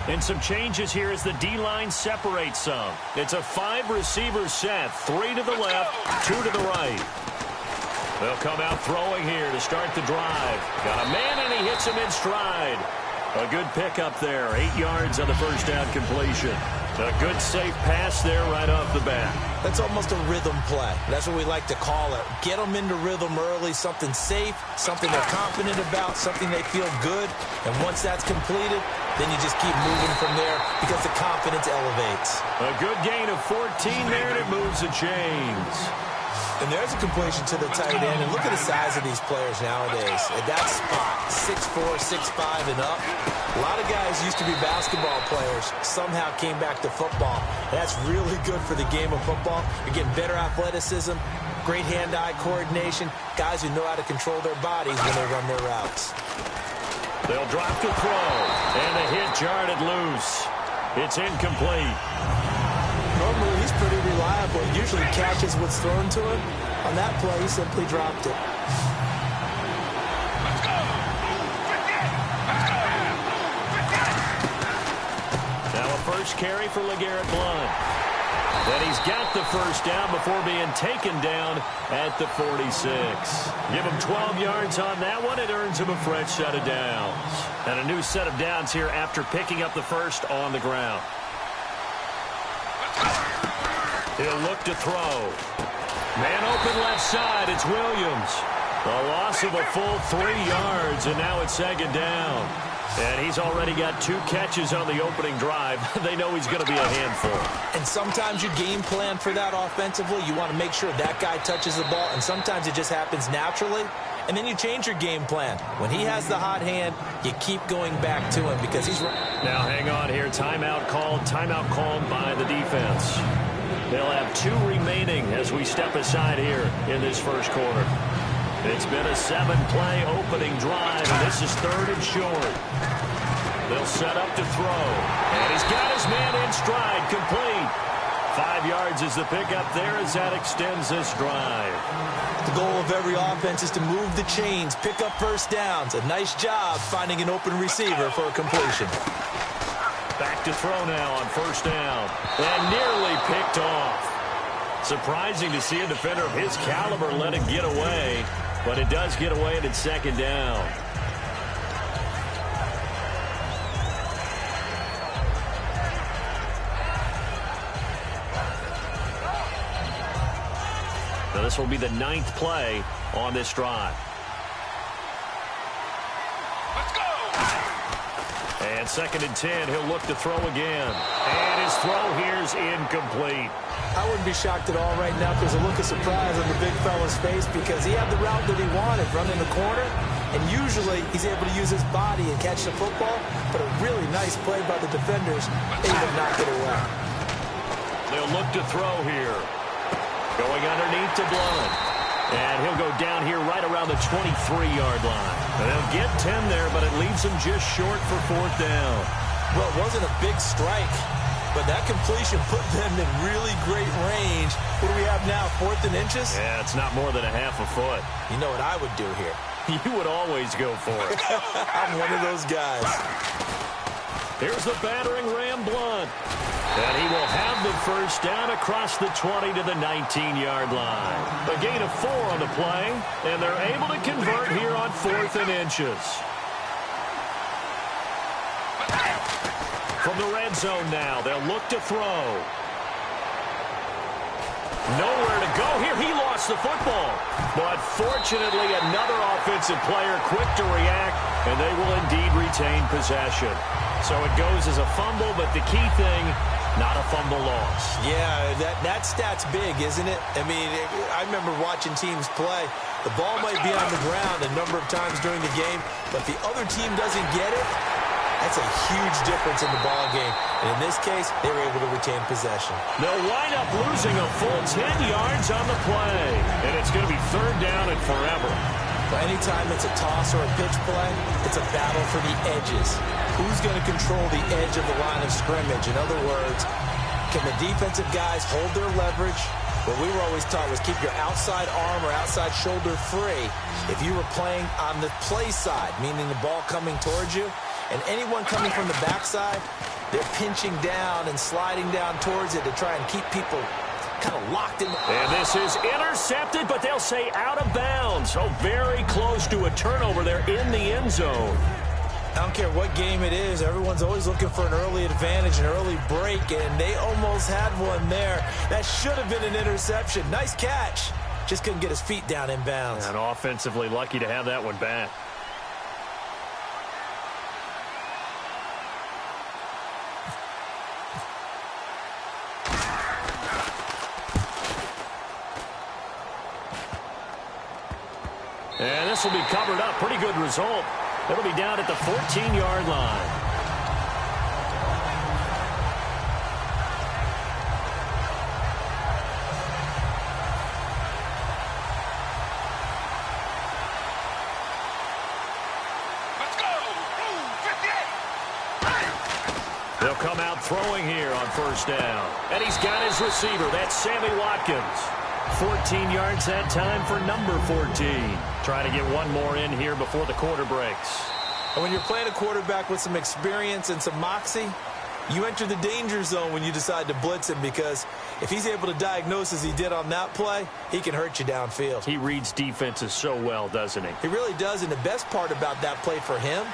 And some changes here as the D-line separates some. It's a 5-receiver set, 3 to the left, 2 to the right. They'll come out throwing here to start the drive. Got a man, and he hits him in stride. A good pickup there, 8 yards on the first down completion. A good, safe pass there right off the bat. That's almost a rhythm play. That's what we like to call it. Get them into rhythm early, something safe, something they're confident about, something they feel good. And once that's completed, then you just keep moving from there because the confidence elevates. A good gain of 14 there, and it moves the chains. And there's a completion to the tight end. And look at the size of these players nowadays. At that spot, 6'4", 6'5", and up. A lot of guys used to be basketball players, somehow came back to football. That's really good for the game of football. You're getting better athleticism, great hand-eye coordination, guys who know how to control their bodies when they run their routes. They'll drop the throw, and the hit jarred it loose. It's incomplete. Normally, he's pretty reliable. He usually catches what's thrown to him. On that play, he simply dropped it. Now a first carry for LeGarrette Blount. And he's got the first down before being taken down at the 46. Give him 12 yards on that one. It earns him a fresh set of downs. And a new set of downs here after picking up the first on the ground. He'll look to throw. Man open left side. It's Williams. A loss of a full 3 yards, and now it's second down. And he's already got 2 catches on the opening drive. They know he's going to be a handful. And sometimes you game plan for that offensively. You want to make sure that guy touches the ball, and sometimes it just happens naturally. And then you change your game plan. When he has the hot hand, you keep going back to him because he's... Now hang on here. Timeout called by the defense. They'll have 2 remaining as we step aside here in this first quarter. It's been a 7-play opening drive, and this is 3rd and short. They'll set up to throw. And he's got his man in stride, complete. 5 yards is the pickup there as that extends this drive. The goal of every offense is to move the chains, pick up first downs. A nice job finding an open receiver for a completion. Back to throw now on first down. And nearly picked off. Surprising to see a defender of his caliber let it get away. But it does get away and it's second down. Now this will be the 9th play on this drive. And 2nd and 10, he'll look to throw again. And his throw here's incomplete. I wouldn't be shocked at all right now if there's a look of surprise on the big fella's face because he had the route that he wanted, running the corner. And usually he's able to use his body and catch the football. But a really nice play by the defenders. Able to knock it away. They'll look to throw here. Going underneath to Blount. And he'll go down here right around the 23-yard line. And they'll get 10 there, but it leaves him just short for 4th down. Well, it wasn't a big strike, but that completion put them in really great range. What do we have now, 4th and inches? Yeah, it's not more than a half a foot. You know what I would do here? You would always go for it. I'm one of those guys. Here's the battering ram Blount. And he will have the first down across the 20 to the 19-yard line. A gain of 4 on the play, and they're able to convert here on 4th and inches. From the red zone now, they'll look to throw. Nowhere to go here. He lost the football. But fortunately, another offensive player quick to react, and they will indeed retain possession. So it goes as a fumble, but the key thing, not a fumble loss. Yeah, that stat's big, isn't it? I mean, I remember watching teams play. The ball might be on the ground a number of times during the game, but if the other team doesn't get it, that's a huge difference in the ball game. And in this case, they were able to retain possession. They'll wind up losing a full 10 yards on the play. And it's going to be 3rd down and forever. Well, anytime it's a toss or a pitch play, it's a battle for the edges. Who's going to control the edge of the line of scrimmage? In other words, can the defensive guys hold their leverage? What we were always taught was keep your outside arm or outside shoulder free if you were playing on the play side, meaning the ball coming towards you. And anyone coming from the backside, they're pinching down and sliding down towards it to try and keep people kind of locked in. And this is intercepted, but they'll say out of bounds. So very close to a turnover there in the end zone. I don't care what game it is. Everyone's always looking for an early advantage, an early break, and they almost had one there. That should have been an interception. Nice catch. Just couldn't get his feet down in bounds. And offensively lucky to have that one back. And this will be covered up. Pretty good result. It'll be down at the 14-yard line. Let's go. Ooh, 58. They'll come out throwing here on first down. And he's got his receiver. That's Sammy Watkins. 14 yards that time for number 14. Trying to get one more in here before the quarter breaks. And when you're playing a quarterback with some experience and some moxie, you enter the danger zone when you decide to blitz him, because if he's able to diagnose as he did on that play, he can hurt you downfield. He reads defenses so well, doesn't he? He really does, and the best part about that play for him,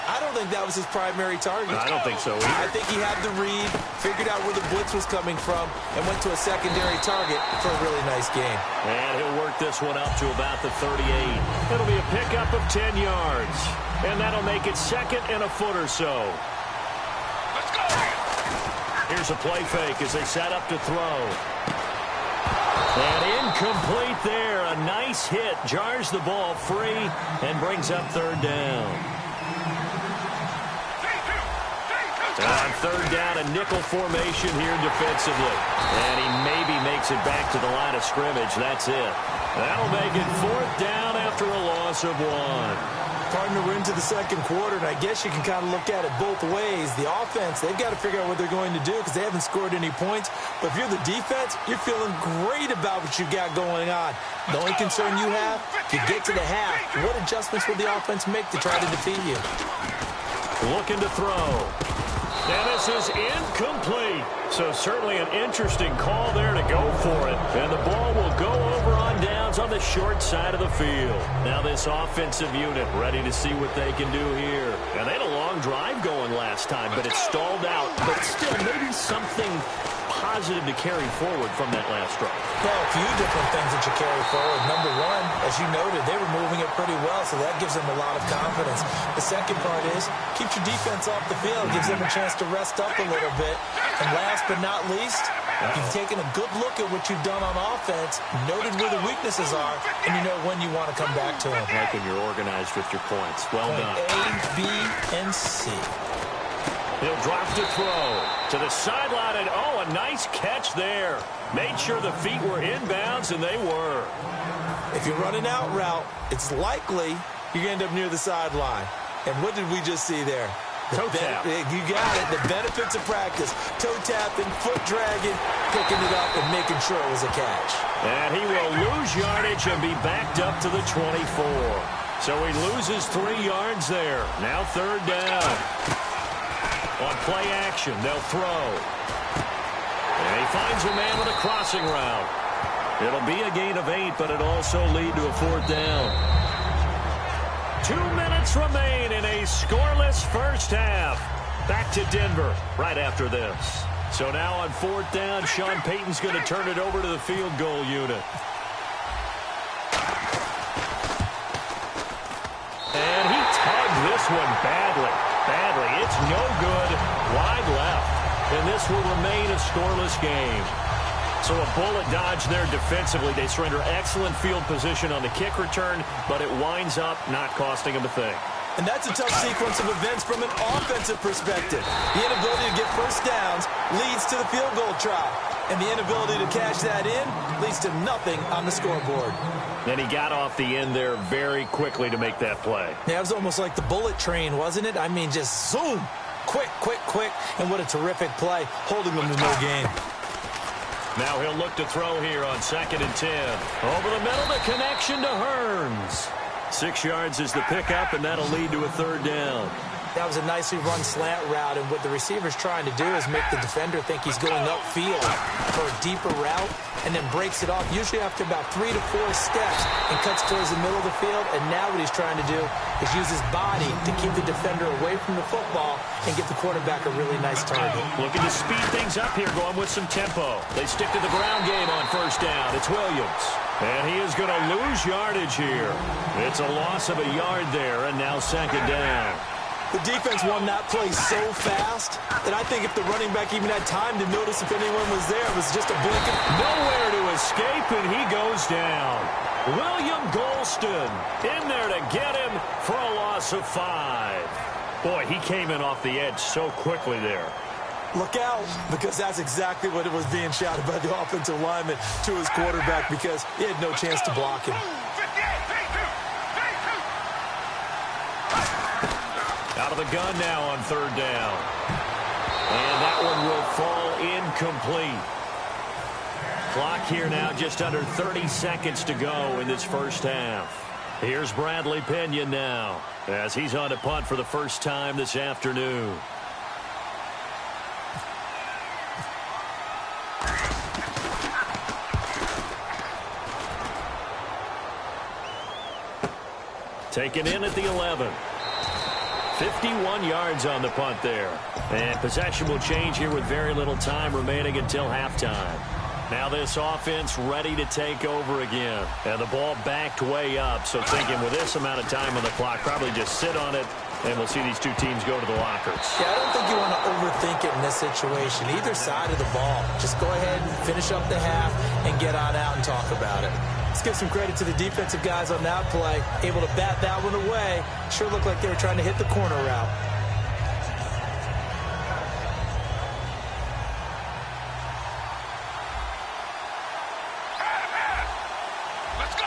I don't think that was his primary target. I don't think so either. I think he had the read, figured out where the blitz was coming from, and went to a secondary target for a really nice game. And he'll work this one up to about the 38. It'll be a pickup of 10 yards. And that'll make it second and a foot or so. Let's go. Here's a play fake as they set up to throw. And incomplete there. A nice hit. Jars the ball free and brings up third down. On third down, a nickel formation here defensively. And he maybe makes it back to the line of scrimmage. That's it. That'll make it fourth down after a loss of one. Partner, we're into the second quarter, and I guess you can kind of look at it both ways. The offense, they've got to figure out what they're going to do because they haven't scored any points. But if you're the defense, you're feeling great about what you've got going on. The only concern you have, if you get to the half, what adjustments will the offense make to try to defeat you? Looking to throw. And this is incomplete. So certainly an interesting call there to go for it. And the ball will go over on downs on the short side of the field. Now this offensive unit ready to see what they can do here. And they had a long drive going last time, but it stalled out. But still, maybe something positive to carry forward from that last drive. Well, a few different things that you carry forward. Number one, as you noted, they were moving it pretty well, so that gives them a lot of confidence. The second part is, keeps your defense off the field, gives them a chance to rest up a little bit. And last but not least, you've taken a good look at what you've done on offense, noted where the weaknesses are, and you know when you want to come back to them. Like when you're organized with your points. Well done. A, B, and C. He'll drop to throw to the sideline, and oh, a nice catch there. Made sure the feet were inbounds, and they were. If you're running out route, it's likely you're going to end up near the sideline. And what did we just see there? Toe tap. You got it. The benefits of practice. Toe tapping, foot dragging, picking it up, and making sure it was a catch. And he will lose yardage and be backed up to the 24. So he loses 3 yards there. Now third down. On play action, they'll throw. And he finds a man with a crossing route. It'll be a gain of 8, but it'll also lead to a fourth down. 2 minutes remain in a scoreless first half. Back to Denver right after this. So now on fourth down, Sean Payton's going to turn it over to the field goal unit. And he tugged this one badly. It's no good. Wide left. And this will remain a scoreless game. So a bullet dodge there defensively. They surrender excellent field position on the kick return, but it winds up not costing them a thing. And that's a tough sequence of events from an offensive perspective. The inability to get first downs leads to the field goal try. And the inability to cash that in leads to nothing on the scoreboard. And he got off the end there very quickly to make that play. Yeah, it was almost like the bullet train, wasn't it? I mean, just zoom. Quick. And what a terrific play, holding them to no gain. Now he'll look to throw here on 2nd and 10. Over the middle, the connection to Hearns. 6 yards is the pickup, and that'll lead to a third down. That was a nicely run slant route, and what the receiver's trying to do is make the defender think he's going upfield for a deeper route and then breaks it off, usually after about 3 to 4 steps, and cuts towards the middle of the field. And now what he's trying to do is use his body to keep the defender away from the football and get the quarterback a really nice target. Looking to speed things up here, going with some tempo. They stick to the ground game on first down. It's Williams. And he is going to lose yardage here. It's a loss of a yard there, and now second down. The defense won that play so fast that I think if the running back even had time to notice if anyone was there, it was just a blink. Nowhere to escape, and he goes down. William Golston in there to get him for a loss of 5. Boy, he came in off the edge so quickly there. Look out, because that's exactly what it was being shouted by the offensive lineman to his quarterback, because he had no chance to block him. Out of the gun now on third down. And that one will fall incomplete. Clock here now just under 30 seconds to go in this first half. Here's Bradley Pinion now as he's on to punt for the first time this afternoon. Taken in at the 11. 51 yards on the punt there. And possession will change here with very little time remaining until halftime. Now this offense ready to take over again. And the ball backed way up. So thinking with this amount of time on the clock, probably just sit on it, and we'll see these two teams go to the lockers. Yeah, I don't think you want to overthink it in this situation. Either side of the ball. Just go ahead and finish up the half and get on out and talk about it. Let's give some credit to the defensive guys on that play. Able to bat that one away. Sure looked like they were trying to hit the corner route. Let's go.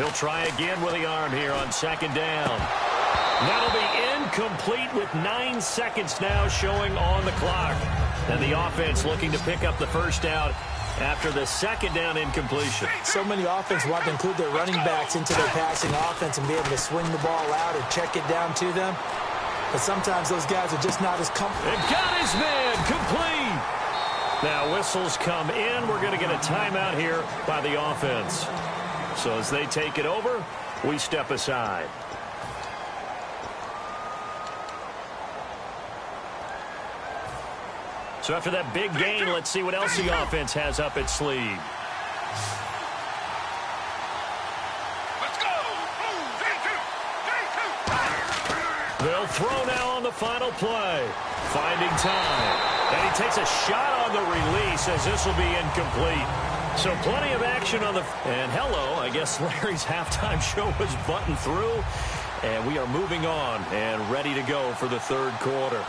He'll try again with the arm here on second down. That'll be incomplete with 9 seconds now showing on the clock. And the offense looking to pick up the first down after the second down incompletion. So many offenses want to include their running backs into their passing offense and be able to swing the ball out or check it down to them. But sometimes those guys are just not as comfortable. And got his man complete. Now whistles come in. We're going to get a timeout here by the offense. So as they take it over, we step aside. So after that big gain, let's see what else the offense has up its sleeve. Let's go. They'll throw now on the final play. Finding time. And he takes a shot on the release as this will be incomplete. So plenty of action on the... And hello, I guess Larry's halftime show was buttoned through. And we are moving on and ready to go for the third quarter.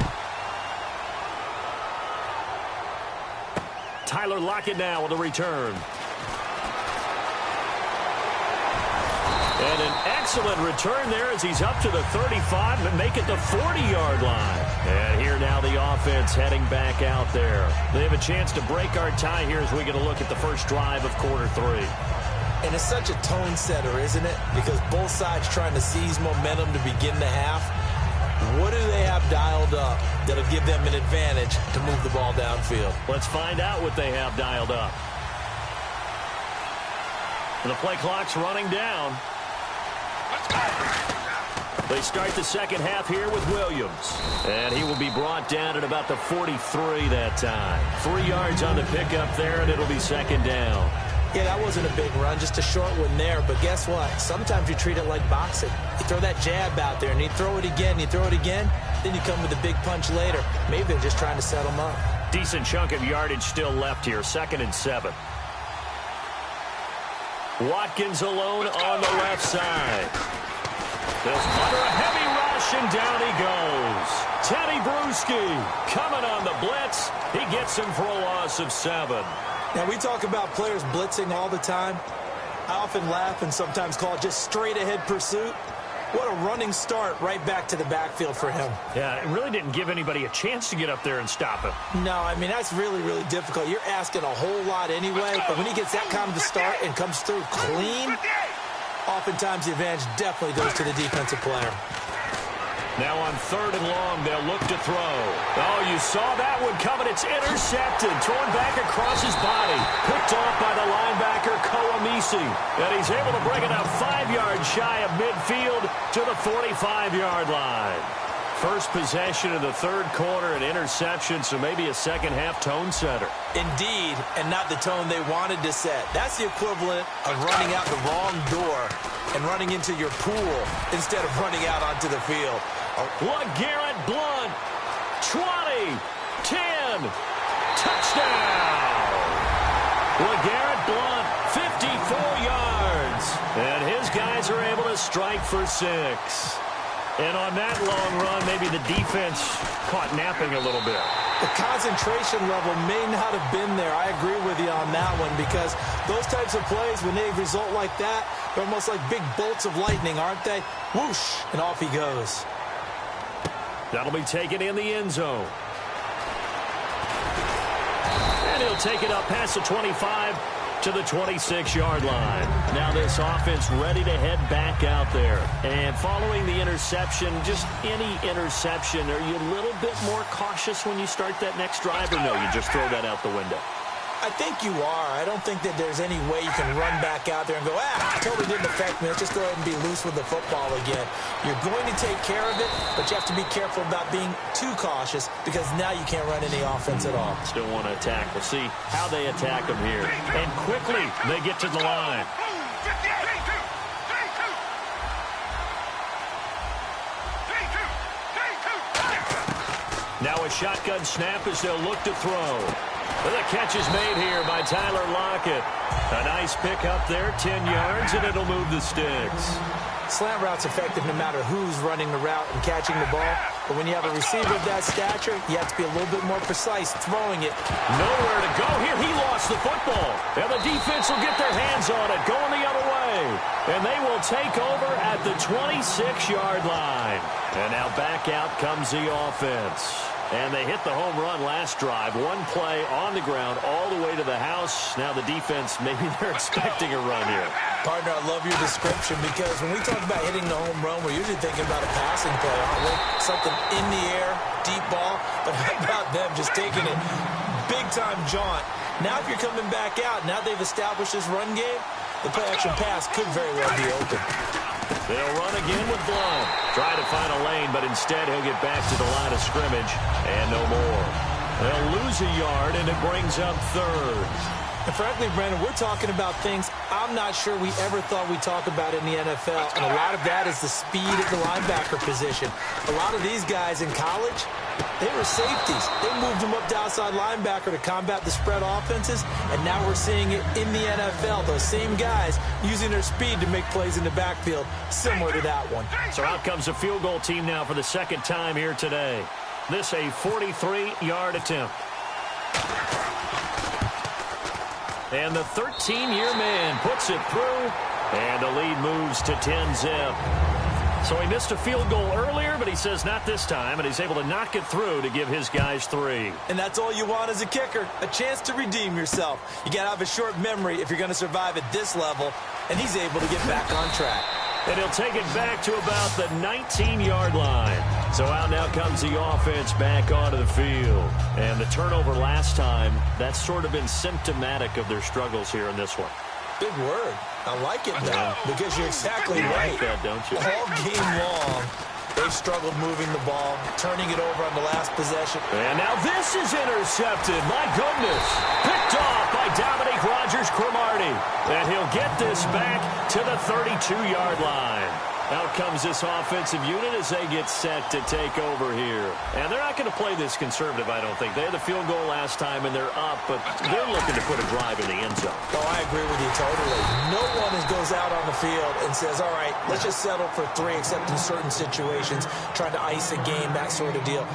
Tyler Lockett now with a return. And an excellent return there as he's up to the 35 and make it the 40-yard line. And here now the offense heading back out there. They have a chance to break our tie here as we get a look at the first drive of quarter 3. And it's such a tone setter, isn't it? Because both sides trying to seize momentum to begin the half. What do they have dialed up that'll give them an advantage to move the ball downfield? Let's find out what they have dialed up. And the play clock's running down. Let's go. They start the second half here with Williams. And he will be brought down at about the 43 that time. 3 yards on the pickup there, and it'll be second down. Yeah, that wasn't a big run, just a short one there. But guess what? Sometimes you treat it like boxing. You throw that jab out there, and you throw it again, you throw it again, then you come with a big punch later. Maybe they're just trying to set them up. Decent chunk of yardage still left here, 2nd and 7. Watkins alone on the left side. This under a heavy rush, and down he goes. Teddy Bruschi coming on the blitz. He gets him for a loss of 7. Now, we talk about players blitzing all the time. I often laugh and sometimes call it just straight-ahead pursuit. What a running start right back to the backfield for him. Yeah, it really didn't give anybody a chance to get up there and stop him. No, I mean, that's really, really difficult. You're asking a whole lot anyway, but when he gets that kind of a start and comes through clean, oh, oftentimes the advantage definitely goes to the defensive player. Now on 3rd and long, they'll look to throw. Oh, you saw that one coming. It's intercepted. Thrown back across his body. Picked off by the linebacker, Koamisi. And he's able to bring it up 5 yards shy of midfield to the 45-yard line. First possession of the 3rd quarter, an interception, so maybe a second-half tone setter. Indeed, and not the tone they wanted to set. That's the equivalent of running out the wrong door and running into your pool instead of running out onto the field. LeGarrette Blount, 20, 10, touchdown! LeGarrette Blount, 54 yards, and his guys are able to strike for 6. And on that long run, maybe the defense caught napping a little bit. The concentration level may not have been there. I agree with you on that one because those types of plays, when they result like that, they're almost like big bolts of lightning, aren't they? Whoosh, and off he goes. That'll be taken in the end zone. And he'll take it up past the 25 to the 26-yard line. Now this offense ready to head back out there. And following the interception, just any interception, are you a little bit more cautious when you start that next drive, or no, you just throw that out the window? I think you are. I don't think that there's any way you can run back out there and go, totally didn't affect me. Let's just go ahead and be loose with the football again. You're going to take care of it, but you have to be careful about being too cautious because now you can't run any offense at all. Still want to attack. We'll see how they attack them here. And quickly, they get to the line. Now a shotgun snap as they'll look to throw. The catch is made here by Tyler Lockett. A nice pick up there, 10 yards, and it'll move the sticks. Slant route's effective no matter who's running the route and catching the ball. But when you have a receiver of that stature, you have to be a little bit more precise throwing it. Nowhere to go here. He lost the football. And the defense will get their hands on it, going the other way. And they will take over at the 26-yard line. And now back out comes the offense. And they hit the home run last drive. One play on the ground all the way to the house. Now the defense, maybe they're expecting a run here. Partner, I love your description because when we talk about hitting the home run, we're usually thinking about a passing play, aren't we? Something in the air, deep ball. But how about them just taking it big-time jaunt? Now if you're coming back out, now they've established this run game, the play-action pass could very well be open. They'll run again with Blount. Try to find a lane, but instead he'll get back to the line of scrimmage and no more. They'll lose a yard, and it brings up 3rd. And frankly, Brandon, we're talking about things I'm not sure we ever thought we'd talk about in the NFL, and a lot of that is the speed at the linebacker position. A lot of these guys in college, they were safeties. They moved them up to outside linebacker to combat the spread offenses, and now we're seeing it in the NFL. Those same guys using their speed to make plays in the backfield, similar to that one. So out comes a field goal team now for the second time here today. This a 43-yard attempt. And the 13-year man puts it through, and the lead moves to 10-zip. So he missed a field goal earlier, but he says not this time, and he's able to knock it through to give his guys 3. And that's all you want as a kicker, a chance to redeem yourself. You got to have a short memory if you're going to survive at this level, and he's able to get back on track. And he'll take it back to about the 19-yard line. So out now comes the offense back onto the field. And the turnover last time, that's sort of been symptomatic of their struggles here in this one. Big word. I like it, though, because you're exactly right. You like that, don't you? All game long, they've struggled moving the ball, turning it over on the last possession. And now this is intercepted. My goodness. Picked off by Dominique Rodgers-Cromartie. And he'll get this back to the 32-yard line. Out comes this offensive unit as they get set to take over here. And they're not going to play this conservative, I don't think. They had the field goal last time, and they're up, but they're looking to put a drive in the end zone. Oh, I agree with you totally. No one goes out on the field and says, all right, let's just settle for 3, except in certain situations, trying to ice a game, that sort of deal.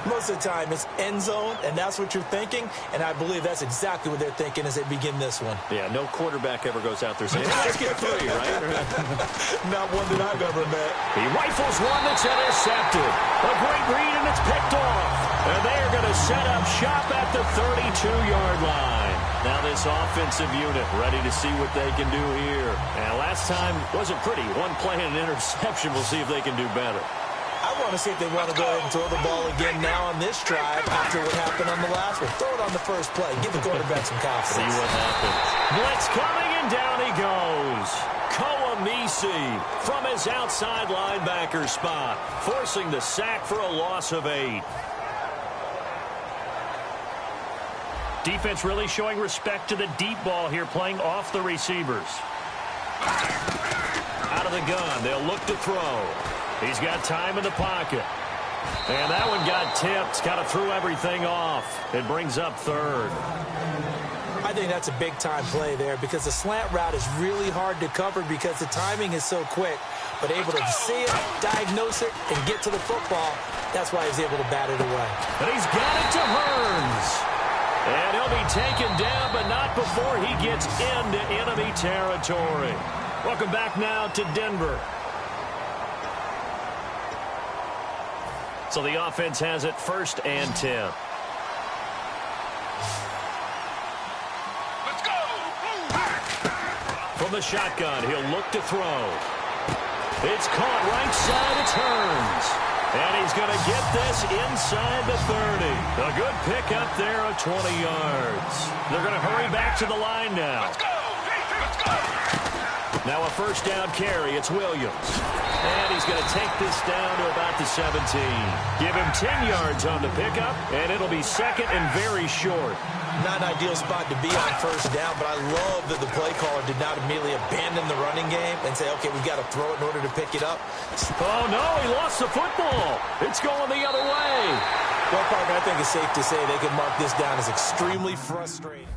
Most of the time, it's end zone, and that's what you're thinking, and I believe that's exactly what they're thinking as they begin this one. Yeah, no quarterback ever goes out there saying, let's get 3, right? Not one that I've ever met. He rifles one that's intercepted. A great read, and it's picked off. And they are going to set up shop at the 32-yard line. Now this offensive unit ready to see what they can do here. And last time wasn't pretty. One play and an interception. We'll see if they can do better. I want to see if they want to go ahead and throw the ball again now on this drive after what happened on the last one. Throw it on the first play. Give the quarterback some confidence. See what happens. Blitz coming, and down he goes. Koamisi from his outside linebacker spot, forcing the sack for a loss of 8. Defense really showing respect to the deep ball here, playing off the receivers. Out of the gun, they'll look to throw. He's got time in the pocket. And that one got tipped. Kind of threw everything off. It brings up 3rd. I think that's a big-time play there because the slant route is really hard to cover because the timing is so quick. But able to see it, diagnose it, and get to the football, that's why he's able to bat it away. And he's got it to Hearns. And he'll be taken down, but not before he gets into enemy territory. Welcome back now to Denver. So the offense has it 1st and 10. Let's go. From the shotgun, he'll look to throw. It's caught right side. It's Hearns. And he's going to get this inside the 30. A good pick up there of 20 yards. They're going to hurry back to the line now. Let's go. Let's go. Now a 1st down carry. It's Williams. And he's going to take this down to about the 17. Give him 10 yards on the pickup, and it'll be 2nd and very short. Not an ideal spot to be on 1st down, but I love that the play caller did not immediately abandon the running game and say, okay, we've got to throw it in order to pick it up. Oh, no, he lost the football. It's going the other way. Well, Parker, I think it's safe to say they can mark this down as extremely frustrating.